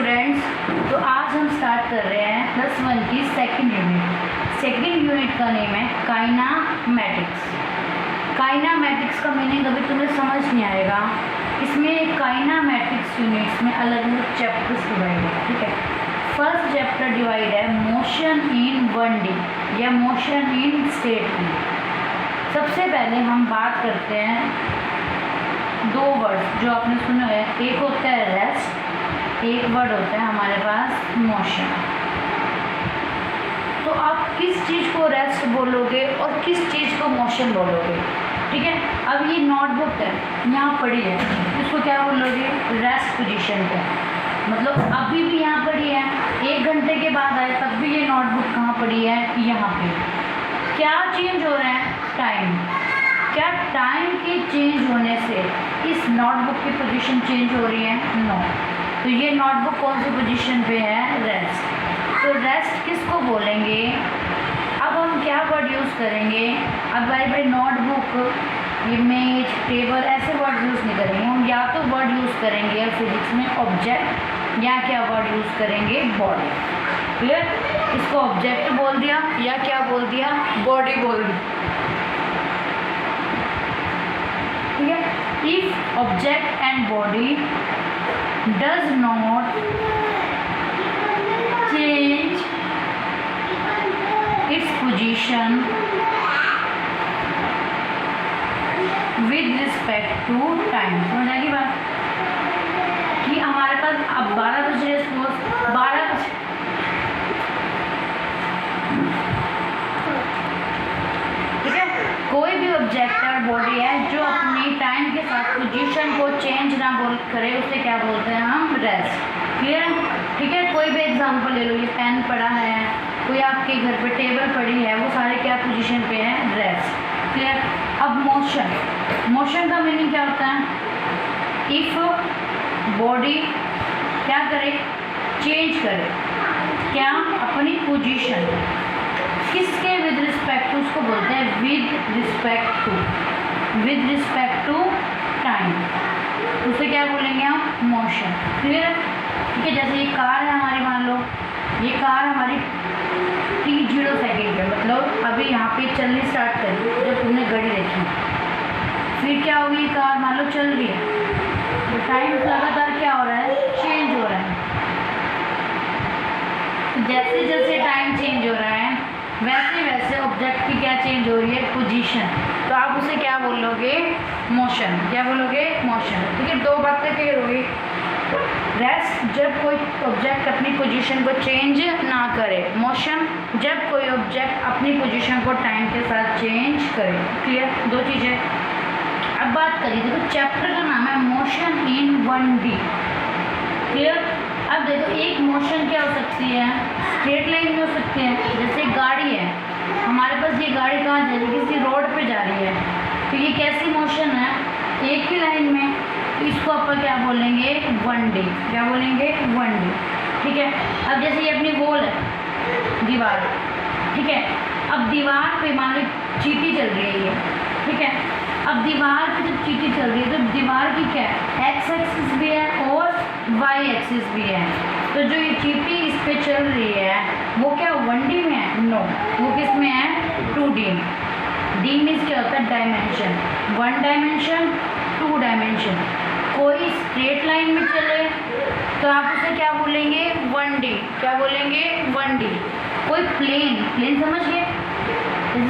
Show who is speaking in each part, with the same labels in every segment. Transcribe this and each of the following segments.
Speaker 1: Students, तो आज हम स्टार्ट कर रहे हैं +1 की सेकंड यूनिट। सेकंड यूनिट का नेम है काइनामेटिक्स। काइनामेटिक्स का मीनिंग अभी तुम्हें समझ नहीं आएगा। इसमें काइनामेटिक्स यूनिट्स में अलग अलग चैप्टर्स डिवाइड है, ठीक है। फर्स्ट चैप्टर डिवाइड है मोशन इन 1D या मोशन इन स्टेट में। सबसे पहले हम बात करते हैं दो वर्ड जो आपने सुने हैं, एक होता है रेस्ट, एक वर्ड होता है हमारे पास मोशन। तो आप किस चीज़ को रेस्ट बोलोगे और किस चीज़ को मोशन बोलोगे, ठीक है। अब ये नोटबुक है, यहाँ पड़ी है, इसको क्या बोलोगे? रेस्ट पोजीशन पे। मतलब अभी भी यहाँ पड़ी है, 1 घंटे के बाद आए तब भी ये नोटबुक कहाँ पड़ी है? यहाँ पे। क्या चेंज हो रहा है? टाइम। क्या टाइम के चेंज होने से इस नोटबुक की पोजीशन चेंज हो रही है? नो। तो ये नोटबुक कौन सी पोजीशन पे है? रेस्ट। तो रेस्ट किसको बोलेंगे? अब हम क्या वर्ड यूज़ करेंगे? अब भाई नोटबुक, इमेज, टेबल ऐसे वर्ड यूज़ नहीं करेंगे हम। या तो वर्ड यूज़ करेंगे फिजिक्स में ऑब्जेक्ट, या क्या वर्ड यूज़ करेंगे? बॉडी। क्लियर? इसको ऑब्जेक्ट बोल दिया या क्या बोल दिया? बॉडी बोल दी, ठीक है। If object and body does not change its position with respect to time. समझ आएगी बात कि हमारे पास अब 12 बज रहे, सपोज 12 बजे, ठीक है। कोई भी ऑब्जेक्ट और बॉडी है जो अपनी टाइम के साथ पोजीशन को चेंज ना करे, उसे क्या बोलते हैं हम? रेस्ट। क्लियर है? ठीक है। कोई भी एग्जांपल ले लो, ये पेन पड़ा है, कोई आपके घर पे टेबल पड़ी है, वो सारे क्या पोजीशन पे हैं? रेस्ट। क्लियर? अब मोशन, मोशन का मीनिंग क्या होता है? इफ बॉडी क्या करे? चेंज करे, क्या? अपनी पोजीशन। किसके विद रिस्पेक्ट टू? उसको बोलते हैं with respect to, with respect to time. उसे क्या बोलेंगे हम? मोशन। क्लियर? ठीक है। जैसे ये कार है हमारी, मान लो ये कार हमारी t0 सेकेंड है, मतलब अभी यहाँ पे चलनी स्टार्ट करी जब तुमने घड़ी देखी, फिर क्या होगी? कार मान लो चल रही है, तो टाइम लगातार क्या हो रहा है? चेंज हो रहा है। तो जैसे जैसे टाइम चेंज हो रहा है वैसे वैसे ऑब्जेक्ट की क्या चेंज हो रही है? पोजीशन। तो आप उसे क्या बोलोगे? मोशन। क्या बोलोगे? मोशन। ठीक है। दो बातें क्लियर होगी। रेस्ट जब कोई ऑब्जेक्ट अपनी पोजीशन को चेंज ना करे, मोशन जब कोई ऑब्जेक्ट अपनी पोजीशन को टाइम के साथ चेंज करे। क्लियर? दो चीज़ें। अब बात करिए, देखो चैप्टर का नाम है मोशन इन 1D। क्लियर? अब देखो एक मोशन क्या हो सकती है? स्ट्रेट लाइन में हो सकती है। जैसे गाड़ी है हमारे पास, ये गाड़ी कहाँ जा रही है? किसी रोड पे जा रही है, तो ये कैसी मोशन है? एक ही लाइन में। तो इसको अपन क्या बोलेंगे? 1D। क्या बोलेंगे? 1D। ठीक है। अब जैसे ये अपनी वॉल है, दीवार, ठीक है। अब दीवार पे मान लो चींटी चल रही है ये, ठीक है। अब दीवार पे जब चींटी चल रही है तो दीवार की क्या है? एक्स एक्सिस भी है और वाई एक्सिस भी है। तो जो ये चींटी इस पे चल रही है वो क्या 1D में है? नो, वो किस में है? 2D। D मीन्स क्या होता है? डायमेंशन। 1 dimension, 2 dimension. कोई स्ट्रेट लाइन में चले तो आप उसे क्या बोलेंगे? 1D। क्या बोलेंगे? 1D। कोई प्लेन, प्लेन समझ गए?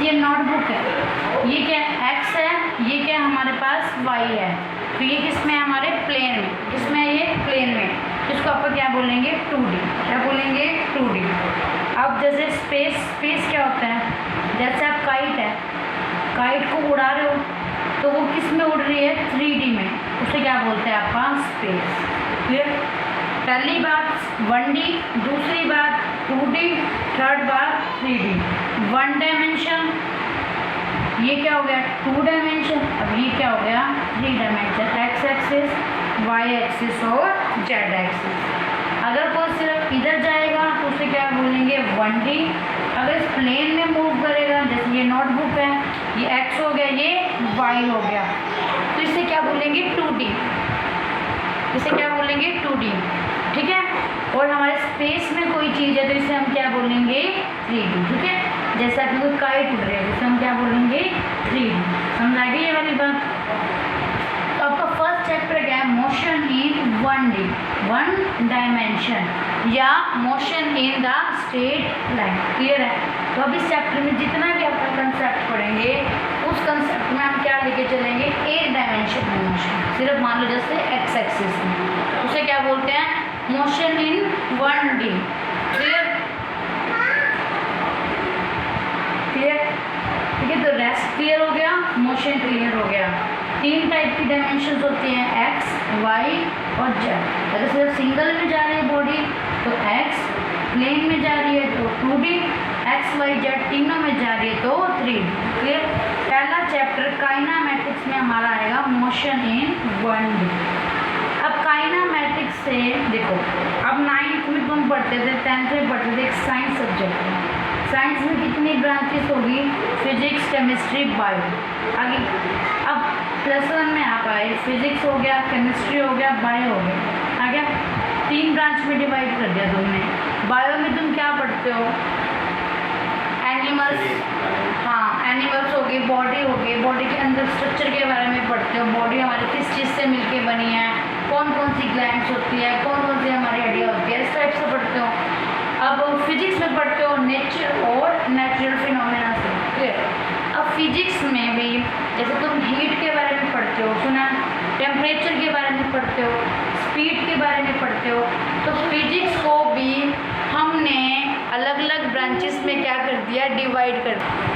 Speaker 1: ये नोटबुक है, ये क्या एक्स है, ये क्या हमारे पास वाई है, तो ये किस में है? हमारे प्लेन में। किसमें है? ये प्लेन में। इसको आप क्या बोलेंगे? 2D। क्या बोलेंगे? 2D। अब जैसे स्पेस, स्पेस क्या होता है? जैसे आप काइट है, काइट को उड़ा रहे हो तो वो किस में उड़ रही है? 3D में। उसे क्या बोलते हैं आप? स्पेस। क्लियर? पहली बात 1D, दूसरी बात 2D, थर्ड बात 3D। 1 डायमेंशन, ये क्या हो गया? 2 डायमेंशन। अब ये क्या हो गया? 3 dimension. X axis, y axis और जेड एक्सिस। अगर कोई सिर्फ इधर जाएगा तो उसे क्या बोलेंगे? 1D। अगर इस प्लेन में मूव करेगा, जैसे ये नोटबुक है, ये एक्स हो गया, ये वाई हो गया, तो इसे क्या बोलेंगे? 2D। इसे क्या बोलेंगे? 2D। ठीक है। और हमारे स्पेस में कोई चीज़ है तो इसे हम क्या बोलेंगे 3D, ठीक है। जैसा कि कोई काइट उड़ रही है जिसे हम क्या बोलेंगे 3D। समझ आ गई ये वाली बात। तो आपका फर्स्ट चैप्टर क्या है, मोशन इन 1D, 1 डायमेंशन, या motion in the straight line. Clear है। तो अब इस चैप्टर में जितना भी आपका कंसेप्ट पढ़ेंगे उस कंसेप्ट में हम क्या लेके चलेंगे, एक डायमेंशन में मोशन। सिर्फ मान लो जैसे एक्स एक्सिस में, उसे क्या बोलते हैं, motion in 1D। Clear clear, ठीक है। तो रेस्ट क्लियर हो गया, मोशन क्लियर हो गया। 3 टाइप की डायमेंशंस होती हैं, एक्स, वाई और जेड। अगर सिर्फ सिंगल में जा रही है बॉडी तो एक्स, प्लेन में जा रही है तो 2D, एक्स वाई जेड तीनों में जा रही है तो 3D। क्लियर। पहला चैप्टर काइनामेटिक्स में हमारा आएगा मोशन इन 1D। अब काइनामेटिक्स से देखो, अब 9th में तुम पढ़ते थे, 10th में पढ़ते थे, एक साइंस सब्जेक्ट है। साइंस में कितनी ब्रांचेस होगी, फिजिक्स, केमिस्ट्री, बायो। आगे अब +1 में आप आए, फिजिक्स हो गया, केमिस्ट्री हो गया, बायो हो गया। आ गया, 3 ब्रांच में डिवाइड कर दिया तुमने। बायो में तुम क्या पढ़ते हो, एनिमल्स, हाँ एनिमल्स हो गए, बॉडी हो गई, बॉडी के अंदर स्ट्रक्चर के बारे में पढ़ते हो, बॉडी हमारी किस चीज़ से मिलके बनी है, कौन कौन सी ग्लैंड्स होती है, कौन कौन सी हमारी हड्डियाँ होती है, इस टाइप से पढ़ते हो। अब फिजिक्स में पढ़ते हो नेचर और नेचुरल फिनोमेना से। क्लियर। अब फिजिक्स में भी जैसे तुम हीट के बारे में पढ़ते हो, सुना, टेम्परेचर के बारे में पढ़ते हो, स्पीड के बारे में पढ़ते हो, तो फिजिक्स को भी हमने अलग अलग ब्रांचेस में क्या कर दिया, डिवाइड कर दिया।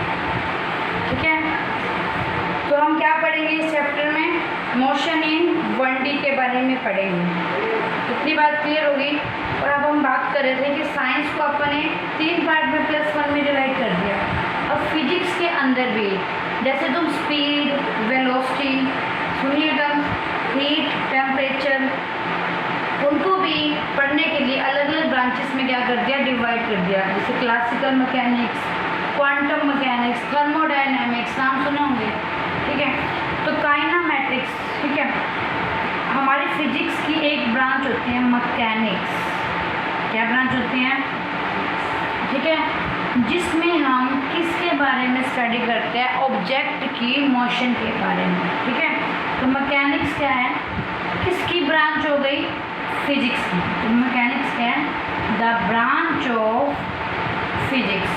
Speaker 1: ठीक है। तो हम क्या पढ़ेंगे इस चैप्टर में, मोशन इन 1D के बारे में पढ़ेंगे। इतनी बात क्लियर होगी। और अब हम बात कर रहे थे कि साइंस को अपने 3 पार्ट में +1 में डिवाइड कर दिया। अब फिजिक्स के अंदर भी जैसे तुम स्पीड, वेलोसिटी, सुनिएगा, हीट, टेम्परेचर, उनको भी पढ़ने के लिए अलग अलग ब्रांचेस में क्या कर दिया, डिवाइड कर दिया। जैसे classical mechanics, quantum mechanics, thermodynamics, नाम सुने होंगे। ठीक है। तो काइनामेटिक्स, ठीक है, हमारी फिजिक्स की एक ब्रांच होती है मैकेनिक्स। क्या ब्रांच होती है, ठीक है, जिसमें हम किसके बारे में स्टडी करते हैं, ऑब्जेक्ट की मोशन के बारे में। ठीक है। तो मैकेनिक्स क्या है, किसकी ब्रांच हो गई, फिजिक्स की। तो मैकेनिक्स क्या है, the branch of physics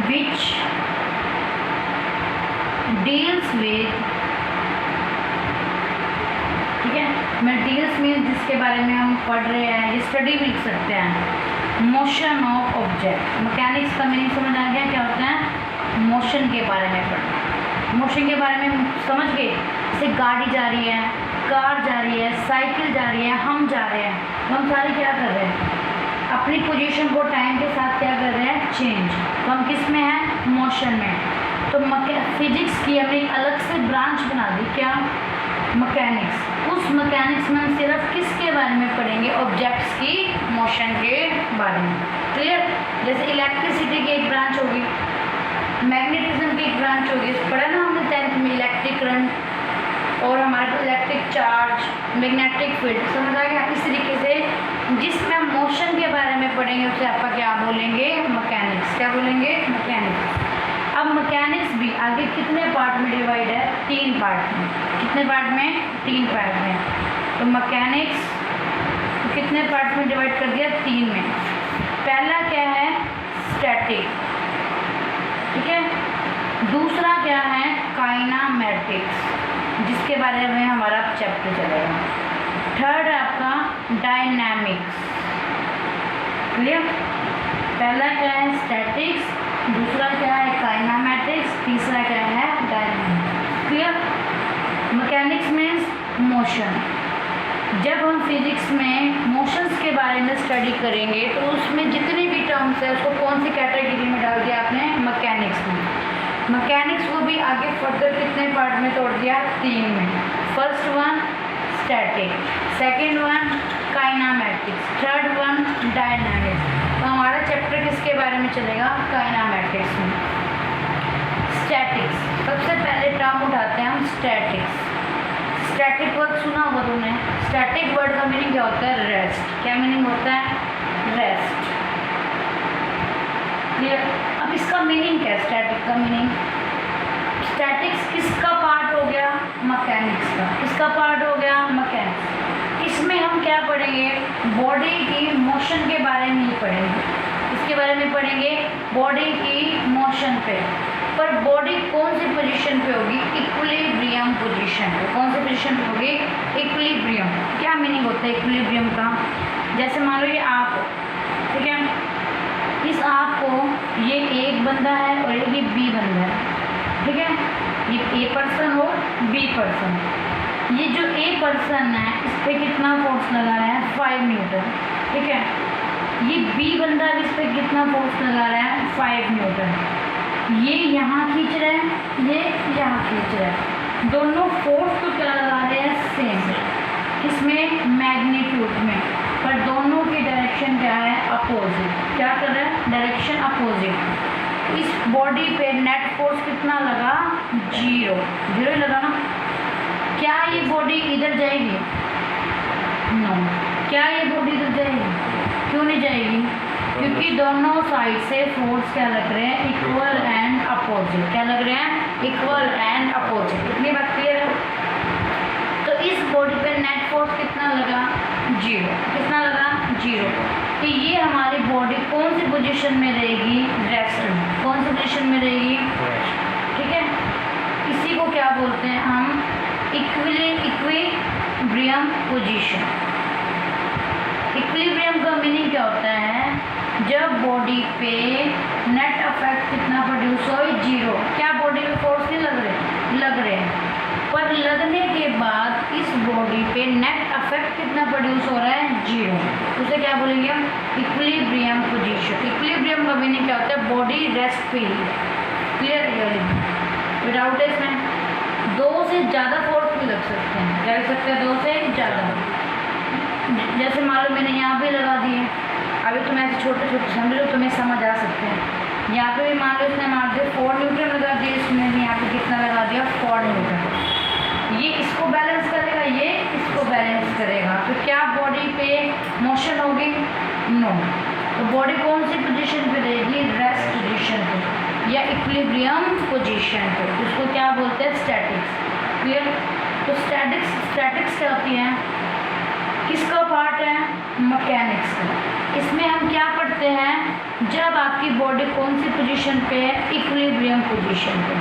Speaker 1: which deals with, ठीक है, मटेरियल्स में जिसके बारे में हम पढ़ रहे हैं, स्टडी भी लिख सकते हैं, मोशन ऑफ ऑब्जेक्ट। मैकेनिक्स का मीनिंग समझ आ गया, क्या होता है, मोशन के बारे में पढ़ना। मोशन के बारे में समझ गए, जैसे गाड़ी जा रही है, कार जा रही है, साइकिल जा रही है, हम जा रहे हैं, तो हम सारे क्या कर रहे हैं, अपनी पोजीशन को टाइम के साथ क्या कर रहे हैं, चेंज। तो हम किस में हैं, मोशन में। तो फिजिक्स की हमने एक अलग से ब्रांच बना दी, क्या, मैकेनिक्स। उस मैकेनिक्स में हम सिर्फ किसके बारे में पढ़ेंगे, ऑब्जेक्ट्स की मोशन के बारे में। क्लियर। जैसे इलेक्ट्रिसिटी की एक ब्रांच होगी, मैग्नेटिज्म की एक ब्रांच होगी, पढ़ा ना हमने 10th में, इलेक्ट्रिक करंट और हमारे पास इलेक्ट्रिक चार्ज, मैग्नेटिक फील्ड, समझ आ गया। इस तरीके से जिसमें हम मोशन के बारे में पढ़ेंगे उसे आपका क्या बोलेंगे, मैकेनिक्स। क्या बोलेंगे, मैकेनिक्स। अब मैकेनिक्स भी आगे कितने पार्ट में डिवाइड है, 3 पार्ट में। कितने पार्ट में, 3 पार्ट में। तो मैकेनिक्स कितने पार्ट में डिवाइड कर दिया, 3 में। पहला क्या है, स्टैटिक, ठीक है। दूसरा क्या है, काइनामेटिक्स, जिसके बारे में हमारा चैप्टर चलेगा। थर्ड है आपका डायनामिक्स। क्लियर। पहला क्या है, स्टैटिक्स, दूसरा क्या है, काइनामेटिक्स, तीसरा क्या है, dynamics. Clear. Mechanics means motion. जब हम फिजिक्स में मोशंस के बारे में स्टडी करेंगे तो उसमें जितने भी टर्म्स है उसको कौन सी कैटेगरी में डाल दिया आपने, मैकेनिक्स में। मैकेनिक्स को भी आगे फर्दर कितने पार्ट में तोड़ दिया, 3 में। First one static, second one kinematics, third one dynamics. तो हमारा चैप्टर किसके बारे में चलेगा, काइनामेटिक्स में। स्टैटिक्स, सबसे पहले टर्म उठाते हैं हम स्टैटिक्स। स्टैटिक वर्ड सुना होगा तुमने। स्टैटिक वर्ड का मीनिंग क्या होता है? रेस्ट। क्या मीनिंग होता है? रेस्ट। क्लियर? अब इसका मीनिंग क्या है? स्टैटिक का मीनिंग, स्टैटिक्स किसका पार्ट हो गया? मैकेनिक्स का। किसका पार्ट हो गया? मैकेनिक्स। इसमें हम क्या पढ़ेंगे? बॉडी की मोशन के बारे में ही पढ़ेंगे। इसके बारे में पढ़ेंगे बॉडी की मोशन पे। पर बॉडी कौन सी पोजीशन पे होगी? इक्विलिब्रियम पोजीशन पे। कौन सी पोजीशन पे होगी? इक्विलिब्रियम। क्या मीनिंग होता है इक्विलिब्रियम का? जैसे मान लो ये आप हो, ठीक है, इस आप को ये एक बंदा है और ये बी बंदा है, ठीक है, ये ए पर्सन और बी पर्सन। ये जो ए पर्सन है इस पर कितना फोर्स लगा रहा है? 5 न्यूटन, ठीक है। ये बी बंदा भी इस पर कितना फोर्स लगा रहा है? 5 न्यूटन। ये यहाँ खींच रहा है, ये यहाँ खींच रहा है। दोनों फोर्स को क्या लगा रहे हैं? सेम। इसमें मैग्नीट्यूड में, पर दोनों की डायरेक्शन क्या है? अपोजिट। क्या कर रहा है? Direction opposite. इस बॉडी पे नेट फोर्स कितना लगा? 0। 0 लगा ना। क्या ये बॉडी इधर जाएगी? नो। क्या ये बॉडी इधर जाएगी? क्यों नहीं जाएगी? क्योंकि दोनों साइड से फोर्स क्या लग रहे हैं? Equal and opposite. क्या लग रहे हैं? Equal and opposite. इतनी बात क्लियर है? तो इस बॉडी पे नेट फोर्स कितना लगा? 0। कितना लगा? 0। तो ये हमारी बॉडी कौन सी पोजीशन में रहेगी? रेस्ट में। कौन सी पोजीशन में रहेगी? ठीक है। इसी को क्या बोलते हैं हम? Equilibrium position. इक्विलिब्रियम का मीनिंग क्या होता है? जब बॉडी पे नेट इफेक्ट कितना प्रोड्यूस हो? 0। क्या बॉडी पे फोर्स नहीं लग रहे? लग रहे हैं। पर लगने के बाद इस बॉडी पे नेट इफेक्ट कितना प्रोड्यूस हो रहा है? 0। उसे क्या बोलेंगे हम? Equilibrium position. इक्विलिब्रियम का मीनिंग क्या होता है? बॉडी रेस्ट पे ही। क्लियर? विदाउट इसमें 2 से ज़्यादा फोर्स भी लग सकते हैं। क्या लग सकते हैं? 2 से ज़्यादा। जैसे मान लो मैंने यहाँ पे लगा दिए, अभी तुम ऐसे छोटे छोटे समझ लो, तुम्हें समझ आ सकते हैं। यहाँ पे भी मान लो इसने मार दिया 4 न्यूटन लगा दिया, इसने यहाँ पे कितना लगा दिया? 4 न्यूटन। ये इसको बैलेंस करेगा, ये इसको बैलेंस करेगा। तो क्या बॉडी पे मोशन होगी? नो। तो बॉडी कौन सी पोजीशन पे रहेगी? रेस्ट पोजीशन पे या इक्विलिब्रियम पोजीशन पे। उसको क्या बोलते हैं? स्टैटिक्स। क्लियर? तो स्टैटिक्स क्या होती है? किसका पार्ट है? मैकेनिक्स का। इसमें हम क्या पढ़ते हैं? जब आपकी बॉडी कौन सी पोजीशन पे है? इक्विलिब्रियम पोजीशन पे।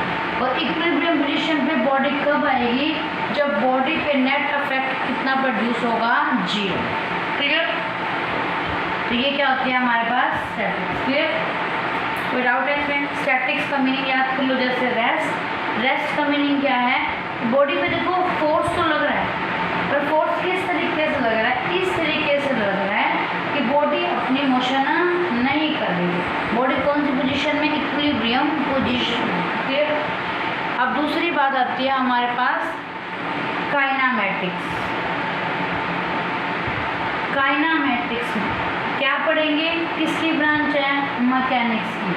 Speaker 1: और इक्विलिब्रियम पोजीशन पे बॉडी कब आएगी? जब बॉडी पे नेट इफेक्ट कितना प्रोड्यूस होगा? 0। क्लियर? तो ये क्या होती है हमारे पास? स्टैटिक्स। क्लियर? कोई डाउट है इसमें? स्टैटिक्स का मीनिंग याद कर लो। जैसे रेस्ट का मीनिंग क्या है? बॉडी पे देखो फोर्स तो लग रहा है, पर फोर्स किस तरीके से लग रहा है? इस तरीके से लग रहा है कि बॉडी अपनी मोशन नहीं कर रही है। बॉडी कौन सी पोजीशन में? Equilibrium position. क्लियर? अब दूसरी बात आती है हमारे पास काइनामेटिक्स। काइनामेटिक्स में क्या पढ़ेंगे? किसकी ब्रांच है? मैकेनिक्स की।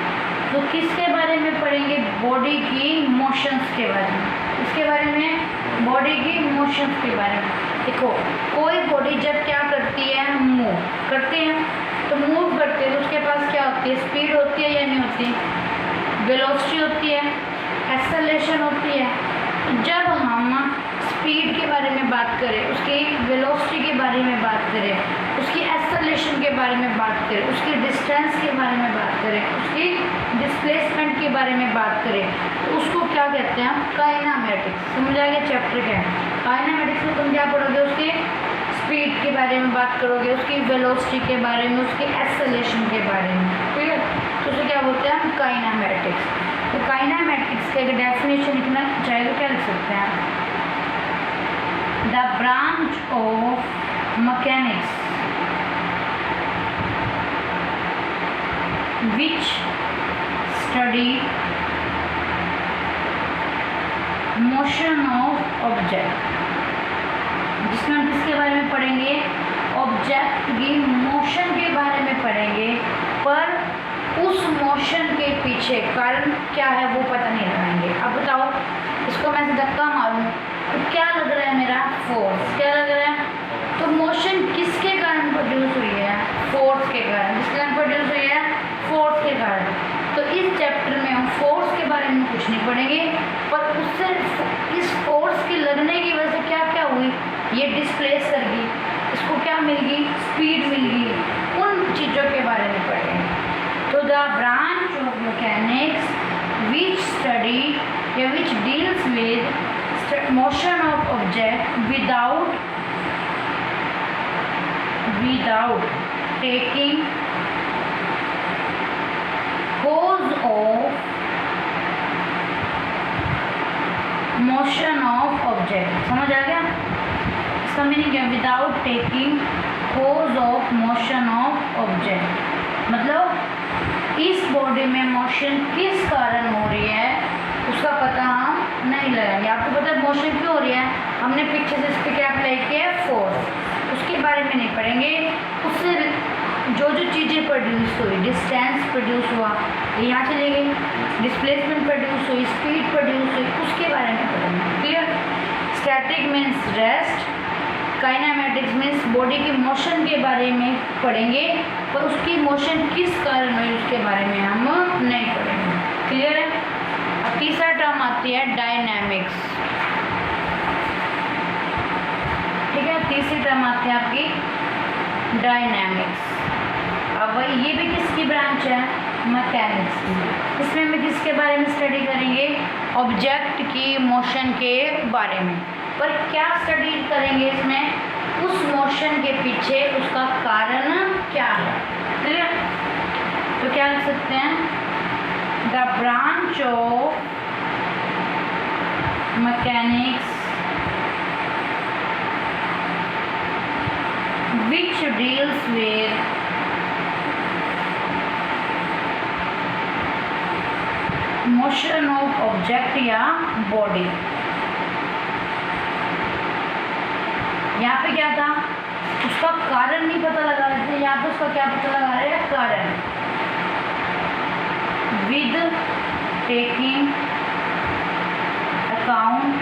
Speaker 1: तो किसके बारे में पढ़ेंगे? बॉडी की मोशंस के बारे में। इसके बारे में बॉडी की मोशंस के बारे में। देखो, कोई बॉडी जब क्या करती है? मूव करती है। तो मूव करते हैं तो उसके पास क्या होती है? स्पीड होती है या नहीं होती? वेलोसिटी होती है, एक्सेलरेशन होती है। तो जब हम स्पीड के बारे में बात करें, उसकी वेलोसिटी के बारे में बात करें, उसकी एक्सेलरेशन के बारे में बात करें, उसकी डिस्टेंस के बारे में बात करें, उसकी डिस्प्लेसमेंट के बारे में बात करें, तो उसको क्या कहते हैं? काइनामेटिक्स। समझ आ गया चैप्टर क्या है? काइनामेटिक्स में तुम क्या पढ़ोगे? उसके स्पीड के बारे में बात करोगे, उसकी वेलोसिटी के बारे में, उसकी एक्सेलरेशन के बारे में। ठीक है? तो उसे क्या बोलते हैं? हम काइनामेटिक्स। तो काइनामेटिक्स का एक डेफिनेशन लिखना चाहे तो क्या लिख सकते हैं? The branch of mechanics which study motion of object। जिसमें हम किसके बारे में पढ़ेंगे? ऑब्जेक्ट की मोशन के बारे में पढ़ेंगे, पर उस मोशन के पीछे कारण क्या है वो पता नहीं लगाएंगे। अब बताओ, इसको मैं धक्का मारूं तो क्या लग रहा है? मेरा फोर्स। क्या लग रहा है? तो मोशन किसके कारण प्रोड्यूस हुई है? फोर्स के कारण। किसके कारण प्रोड्यूस हुई है? फोर्स के कारण। तो इस चैप्टर में हम फोर्स के बारे में कुछ नहीं पढ़ेंगे, पर उससे इस फोर्स के लगने की वजह से क्या क्या हुई, ये डिस्प्लेस कर गई, इसको क्या मिल गई? स्पीड मिल गई। उन चीज़ों के बारे में पढ़ेंगे। तो the branch of mechanics which study या which deals with motion of object without taking cause of motion of object। समझ आ गया? इसका मीनिंग क्या? Without taking cause of motion of object, मतलब इस बॉडी में मोशन किस कारण हो रही है उसका पता हम नहीं लगाएंगे। आपको पता है मोशन क्यों हो रही है? हमने पीछे से इस पर क्या अप्लाई किया है? फोर्स। उसके बारे में नहीं पढ़ेंगे। उससे जो जो चीज़ें प्रोड्यूस हुई, डिस्टेंस प्रोड्यूस हुआ, यहाँ चले गई, डिस्प्लेसमेंट प्रोड्यूस हुई, स्पीड प्रोड्यूस हुई, उसके बारे में पढ़ेंगे। Clear? Static means rest, kinematics means body की मोशन के बारे में पढ़ेंगे, पर उसकी मोशन किस कारण हुई उसके बारे में हम नहीं पढ़ेंगे। क्लियर है? अब तीसरा टर्म आती है डायनेमिक्स। ठीक है, तीसरी टर्म आती है आपकी डायनेमिक्स। अब ये भी किसकी ब्रांच है? मैकेनिक्स की। इसमें हम किसके बारे में स्टडी करेंगे? ऑब्जेक्ट की मोशन के बारे में। पर क्या स्टडी करेंगे इसमें? उस मोशन के पीछे उसका कारण क्या है। क्लियर? तो क्या लिख सकते हैं? The branch of mechanics which deals with motion of object या body। यहाँ पे क्या था? उसका कारण नहीं पता लगा रहे थे, यहाँ पे उसका क्या पता लगा रहे हैं? कारण। With taking account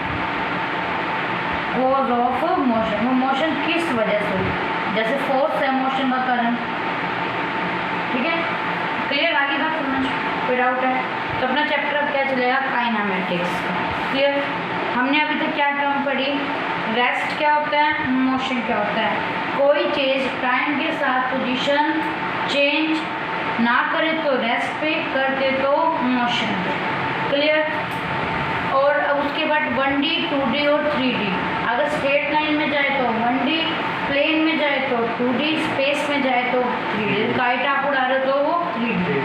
Speaker 1: cause of motion, वो मोशन किस वजह से हुई, जैसे फोर्स है मोशन का कारण। ठीक है, क्लियर? आगे बात समझ कोई डाउट है? तो अपना चैप्टर अब क्या चलेगा? काइनेमैटिक्स। क्लियर? हमने अभी तक क्या टर्म पढ़ी? रेस्ट क्या होता है, मोशन क्या होता है। कोई चीज़ टाइम के साथ पोजीशन चेंज ना करे तो रेस्ट पे, करते तो मोशन पे। क्लियर? और अब उसके बाद 1D 2D और 3D। अगर स्ट्रेट लाइन में जाए तो 1D, प्लेन में जाए तो 2D, स्पेस में जाए तो 3D। काइट आप उड़ा रहे तो वो 3D।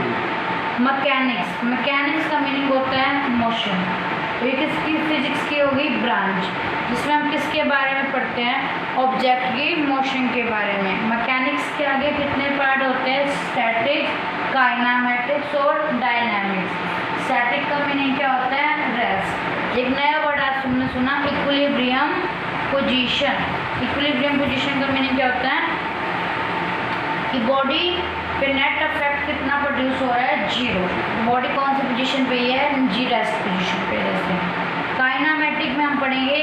Speaker 1: मैकेनिक्स, मैकेनिक्स का मीनिंग होता है मोशन। तो ये किसकी? फिजिक्स की होगी ब्रांच, जिसमें हम किसके बारे में पढ़ते हैं? ऑब्जेक्ट की मोशन के बारे में। मैकेनिक्स के आगे कितने पार्ट होते हैं? स्टैटिक, काइनेमैटिक्स और डायनामिक्स। स्टैटिक का मीनिंग क्या होता है? रेस्ट। एक नया वर्ड आज तुमने सुना, इक्विलिब्रियम पोजीशन। इक्विलिब्रियम पोजीशन का मीनिंग क्या होता है? कि बॉडी पे नेट इफेक्ट कितना प्रोड्यूस हो रहा है? जीरो। बॉडी कौन सी पोजीशन पे है? जी रेस्ट पोजीशन पे रहते हैं। काइनेमैटिक में हम पढ़ेंगे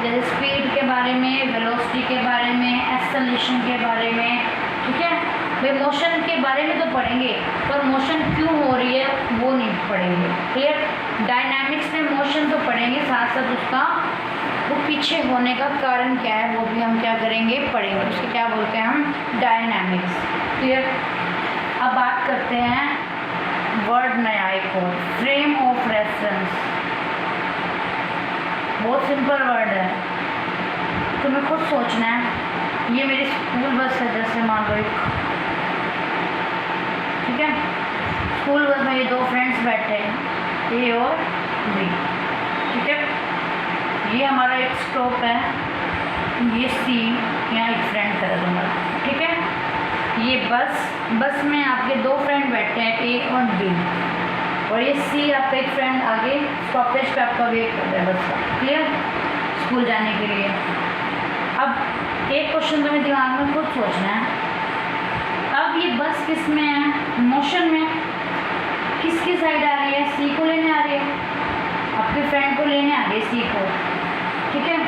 Speaker 1: जैसे स्पीड के बारे में, वेलोसिटी के बारे में, एक्सेलरेशन के बारे में। ठीक है भाई, मोशन के बारे में तो पढ़ेंगे, पर मोशन क्यों हो रही है वो नहीं पढ़ेंगे। क्लियर? डायनामिक्स में मोशन तो पढ़ेंगे, साथ साथ उसका वो पीछे होने का कारण क्या है वो भी हम क्या करेंगे? पढ़ेंगे। उसके क्या बोलते हैं हम? डायनामिक्स। क्लियर? अब बात करते हैं वर्ड नया एक और, फ्रेम ऑफ रेफरेंस। बहुत सिंपल वर्ड है, तुम्हें खुद सोचना है। ये मेरी स्कूल बस है, जैसे मान लो एक, ठीक है, स्कूल बस में ये दो फ्रेंड्स बैठे हैं, ए और बी। ठीक है, ये हमारा एक स्टॉप है, ये सी, यहाँ एक फ्रेंड कर दूँगा। ठीक है, ये बस में आपके दो फ्रेंड बैठे हैं, ए और बी, और ये सी आपका एक फ्रेंड आगे स्टॉपेज पे आपका वेट कर रहा है बस का। क्लियर? स्कूल जाने के लिए। अब एक क्वेश्चन तुम्हें दिमाग में खुद सोचना है, अब ये बस किस में है? मोशन में। किसकी साइड आ रही है? सी को लेने आ रही है, आपके फ्रेंड को लेने आ रही है सी को। ठीक है,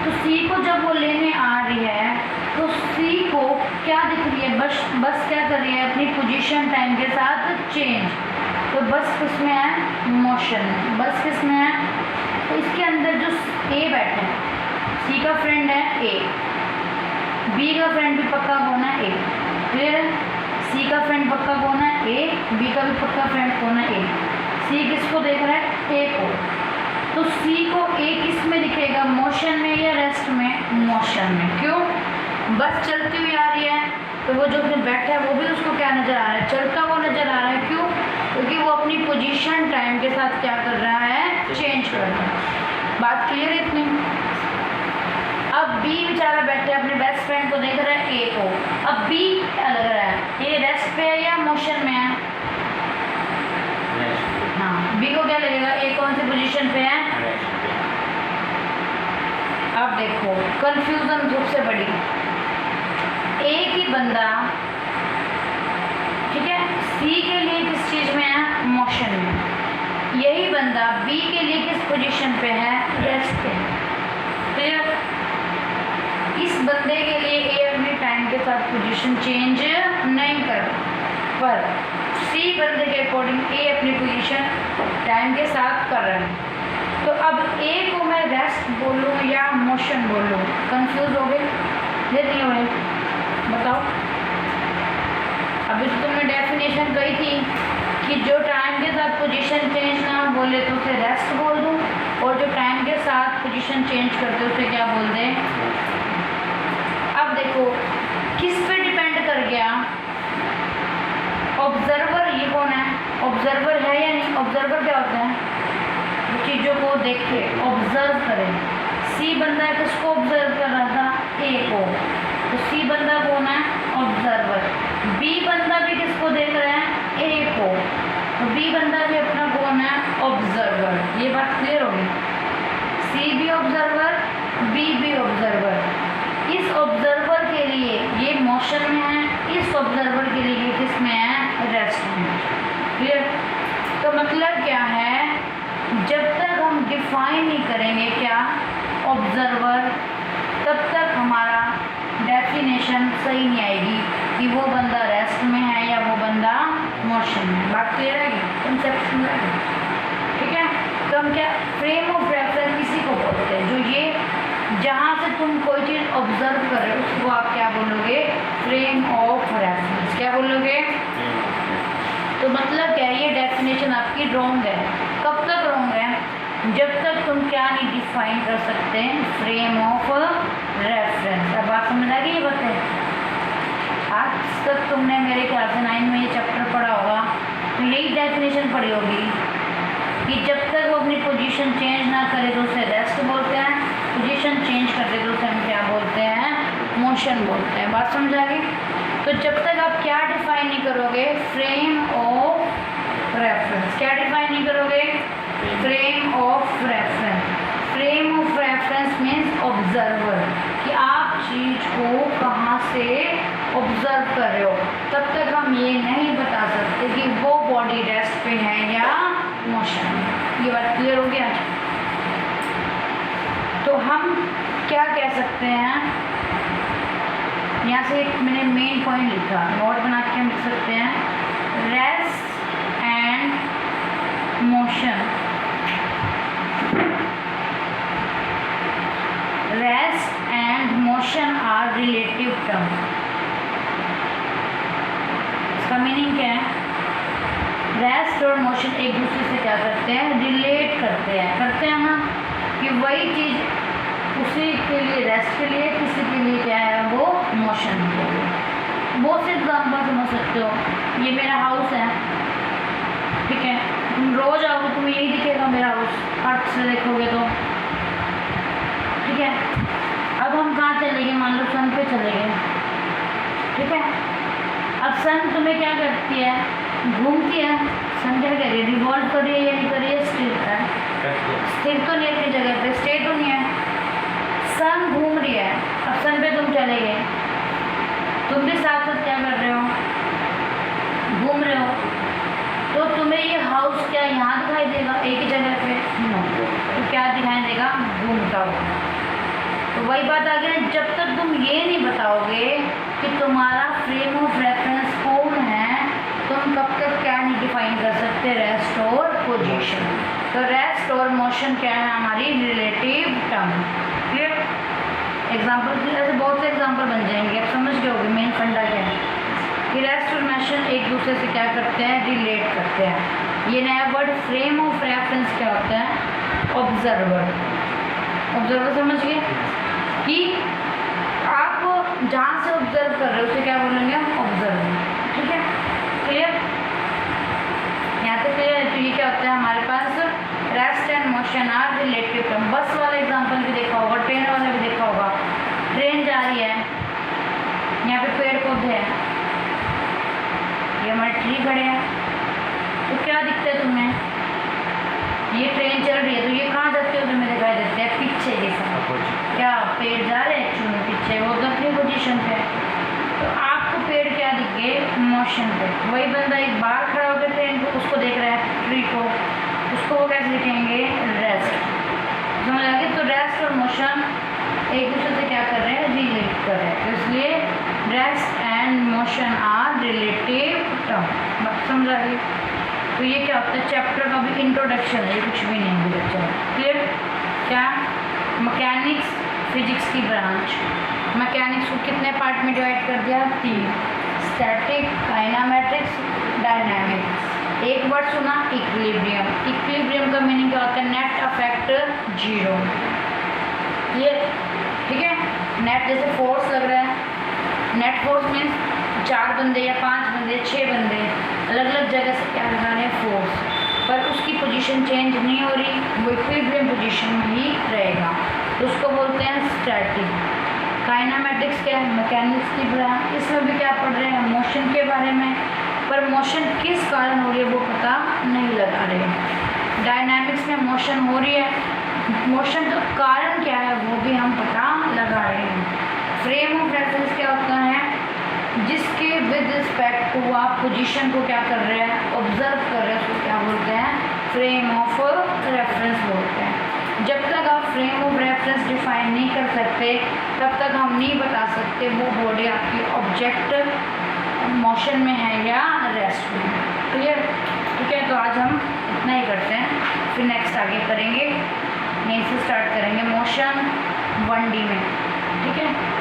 Speaker 1: तो सी को जब वो लेने आ रही है तो सी को क्या दिख रही है, बस क्या कर रही है, अपनी पोजीशन टाइम के साथ चेंज। तो बस किस में है, मोशन में। बस किस में है, तो इसके अंदर जो ए बैठा है, सी का फ्रेंड है ए, बी का फ्रेंड भी पक्का कौन है ए, क्लियर है। सी का फ्रेंड पक्का कौन है ए, बी का भी पक्का फ्रेंड कौन है ए। सी किसको देख रहा है, ए को। तो सी को ए किस में दिखेगा, मोशन में या रेस्ट में, मोशन में। क्यों, बस चलती हुई आ रही है तो वो जो बैठा है वो भी उसको क्या नज़र आ रहा है, चलता हुआ नज़र आ रहा है। क्यों, क्योंकि वो अपनी पोजीशन टाइम के साथ क्या कर रहा है, चेंज कर रहा है। बात क्लियर है इतनी। अब बी बेचारा बैठे अपने बेस्ट फ्रेंड को देख रहा है ए को। अब बी क्या लग रहा है, ये रेस्ट पे है या मोशन में है, हाँ, बी को क्या लगेगा, ए कौन सी पोजीशन पे है। अब देखो कंफ्यूजन सबसे बड़ी, एक ही बंदा, ठीक है, सी के लिए किस चीज़ में है, मोशन में। यही बंदा बी के लिए किस पोजीशन पे है, रेस्ट पे। फिर इस बंदे के लिए ए अपनी टाइम के साथ पोजीशन चेंज नहीं कर, पर सी बंदे के अकॉर्डिंग ए अपनी पोजीशन टाइम के साथ कर रहा है। तो अब ए को मैं रेस्ट बोलूँ या मोशन बोलूँ, कंफ्यूज हो गए, ये नहीं हो रहे, बताओ। अभी तो तुमने डेफिनेशन कही थी कि जो टाइम के साथ पोजीशन चेंज ना बोले तो उसे रेस्ट बोल दूँ, और जो टाइम के साथ पोजीशन चेंज करते उसे क्या बोल दें। अब देखो किस पे डिपेंड कर गया, ऑब्जर्वर, ये कौन है, ऑब्जर्वर है या नहीं। ऑब्जर्वर क्या होता है, चीज़ों को देखे, ऑब्जर्व करें। सी बंदा किसको ऑब्जर्व कर रहा था, ए को, तो सी बंदा कौन है, ऑब्जर्वर। बी बंदा भी किसको देख रहा है, ए को, तो बी बंदा भी अपना कौन है, ऑब्जर्वर। ये बात क्लियर होगी, सी भी ऑब्जर्वर, बी भी ऑब्जर्वर। इस ऑब्जर्वर के लिए ये मोशन में है, इस ऑब्जर्वर के लिए ये किस में है, रेस्ट में। क्लियर। तो मतलब क्या है, जब तक हम डिफाइन नहीं करेंगे क्या, ऑब्जर्वर, तब तक हमारा डेफिनेशन सही नहीं आएगी कि वो बंदा रेस्ट में है या वो बंदा मोशन में। बात क्लियर है, कंसेप्ट समझ आएगी, ठीक है। तो हम क्या, फ्रेम ऑफ रेफरेंस इसी को बोलते हैं, जो ये जहाँ से तुम कोई चीज़ ऑब्जर्व कर रहे हो उसको आप क्या बोलोगे, फ्रेम ऑफ रेफरेंस। क्या बोलोगे, तो मतलब क्या, ये डेफिनेशन आपकी रॉन्ग है। कब तक रॉन्ग है, जब तक तुम क्या नहीं डिफाइन कर सकते, फ्रेम ऑफ रेफरेंस। अब बात समझ आ गई, ये बात है। आज तक तुमने मेरे ख्याल से 9 में ये चैप्टर पढ़ा होगा, तो यही डेफिनेशन पढ़ी होगी कि जब तक वो अपनी पोजीशन चेंज ना करे तो उसे रेस्ट बोलते हैं, पोजीशन चेंज करते तो उसे हम क्या बोलते हैं, मोशन बोलते हैं। बात समझ आ गई। तो जब तक आप क्या डिफाइन नहीं करोगे, फ्रेम ऑफ रेफरेंस, क्या डिफाइन नहीं करोगे, frame of reference. Frame of reference means observer, कि आप चीज़ को कहाँ से ऑब्जर्व कर रहे हो, तब तक हम ये नहीं बता सकते कि वो बॉडी रेस्ट पे है या मोशन में। ये बात क्लियर हो गया। तो हम क्या कह सकते हैं, यहाँ से एक मैंने मेन पॉइंट लिखा, नोट बना के हम लिख सकते हैं, rest and motion, rest and motion are relative term. इसका मीनिंग क्या है, रेस्ट और मोशन एक दूसरे से क्या करते हैं, रिलेट करते हैं ना, कि वही चीज़ उसी के लिए रेस्ट के लिए, किसी के लिए क्या है वो मोशन के लिए। बहुत से एग्जाम्पल समझ सकते हो, ये मेरा हाउस है, ठीक है, तुम रोज आओगे तुम्हें यही दिखेगा मेरा हाउस, अर्थ से देखोगे तो, ठीक है। अब हम कहाँ चले गए, मान लो सन पे चले गए, ठीक है। अब सन तुम्हें क्या करती है, घूमती है। सन क्या कर रही है, रिवॉल्व कर रही है या नहीं कर रही है, स्थिर है, स्थिर तो नहीं अपनी जगह पे, स्टे तो नहीं है, सन घूम रही है। अब सन पे तुम चले गए, तुम भी साथ साथ क्या कर रहे हो, घूम रहे हो, तो तुम्हें ये हाउस क्या यहाँ दिखाई देगा एक ही जगह पे, तो क्या दिखाई देगा, घूमता हुआ। तो वही बात आ गई, जब तक तुम ये नहीं बताओगे कि तुम्हारा फ्रेम ऑफ रेफरेंस कौन है, तुम कब तक क्या नहीं डिफाइन कर सकते रेस्ट और पोजीशन। तो रेस्ट और मोशन क्या है हमारी रिलेटिव टर्म। क्लियर? एग्जाम्पल ऐसे बहुत से एग्जाम्पल बन जाएंगे, आप समझ गए होगे मेन फंडा क्या है कि रेस्ट और मोशन एक दूसरे से क्या करते हैं, रिलेट करते हैं। ये नया वर्ड फ्रेम ऑफ रेफरेंस क्या होता है, ऑब्जर्वर। ऑब्जर्वर समझ गए कि आप जहाँ से ऑब्जर्व कर रहे हो उसे क्या बोलेंगे हम, ऑब्जर्वर। ठीक है, क्लियर? यहाँ तक क्लियर है? तो ये क्या होता है हमारे पास, rest and motion are relative term. Bus वाला एग्जांपल भी देखा होगा, ट्रेन वाला भी देखा होगा। ट्रेन जा रही है, यहाँ पे पेड़ पौधे हैं, ये हमारे ट्री खड़े हैं, तो क्या दिखता है तुम्हें, ये ट्रेन चल रही है तो ये कहाँ जाते हो तुम्हें दिखाई देते हैं, पीछे जैसा। क्या पेड़ जा रहे हैं एक्चुअली पीछे, वो तो अपनी पोजीशन पे है। तो आपको पेड़ क्या दिख गए, मोशन पे। वही बंदा एक बाहर खड़ा होकर ट्रेन को उसको देख रहा है, ट्री को, उसको वो कैसे दिखेंगे, रेस्ट। समझ आ गया? तो रेस्ट और मोशन एक दूसरे से क्या कर रहे हैं, रिलेट कर रहे हैं। तो इसलिए rest and motion are relative term. समझ आ गई? तो ये क्या होता है, चैप्टर का भी इंट्रोडक्शन है, ये कुछ भी नहीं है बच्चा। क्लियर? क्या मैकेनिक्स फिजिक्स की ब्रांच। मैकेनिक्स को कितने पार्ट में डिवाइड कर दिया, 3, स्टैटिक, काइनेमेटिक्स, डायनामिक्स। एक वर्ड सुना, इक्विलिब्रियम। इक्विलिब्रियम का मीनिंग क्या होता है, नेट अफेक्ट 0। ये ठीक है, नेट जैसे फोर्स लग रहा है, नेट फोर्स मीन्स 4 बंदे या 5 बंदे 6 बंदे अलग अलग जगह से क्या लगा रहे हैं, फोर्स, पर उसकी पोजीशन चेंज नहीं हो रही, वो इक्विलिब्रियम पोजीशन में ही रहेगा, तो उसको बोलते हैं स्टैटिक। काइनेमेटिक्स क्या है, मैकेनिक्स की ब्रांच। इसमें भी क्या पढ़ रहे हैं, मोशन के बारे में, पर मोशन किस कारण हो रही है वो पता नहीं लगा रहे। डायनामिक्स में मोशन हो रही है, मोशन का कारण क्या है वो भी हम पता लगा रहे हैं। फ्रेम ऑफ रेफरेंस क्या होता है, जिसके विद रिस्पेक्ट टू आप पोजीशन को क्या कर रहे हैं, ऑब्जर्व कर रहे हैं, उसको क्या बोलते हैं, फ्रेम ऑफ रेफरेंस बोलते हैं। जब तक आप फ्रेम ऑफ रेफरेंस डिफाइन नहीं कर सकते तब तक हम नहीं बता सकते वो बॉडी आपकी ऑब्जेक्ट मोशन में है या रेस्ट में। क्लियर? ठीक है, तो आज हम इतना ही करते हैं, फिर नेक्स्ट आगे करेंगे, यहीं से स्टार्ट करेंगे मोशन 1D में। ठीक है।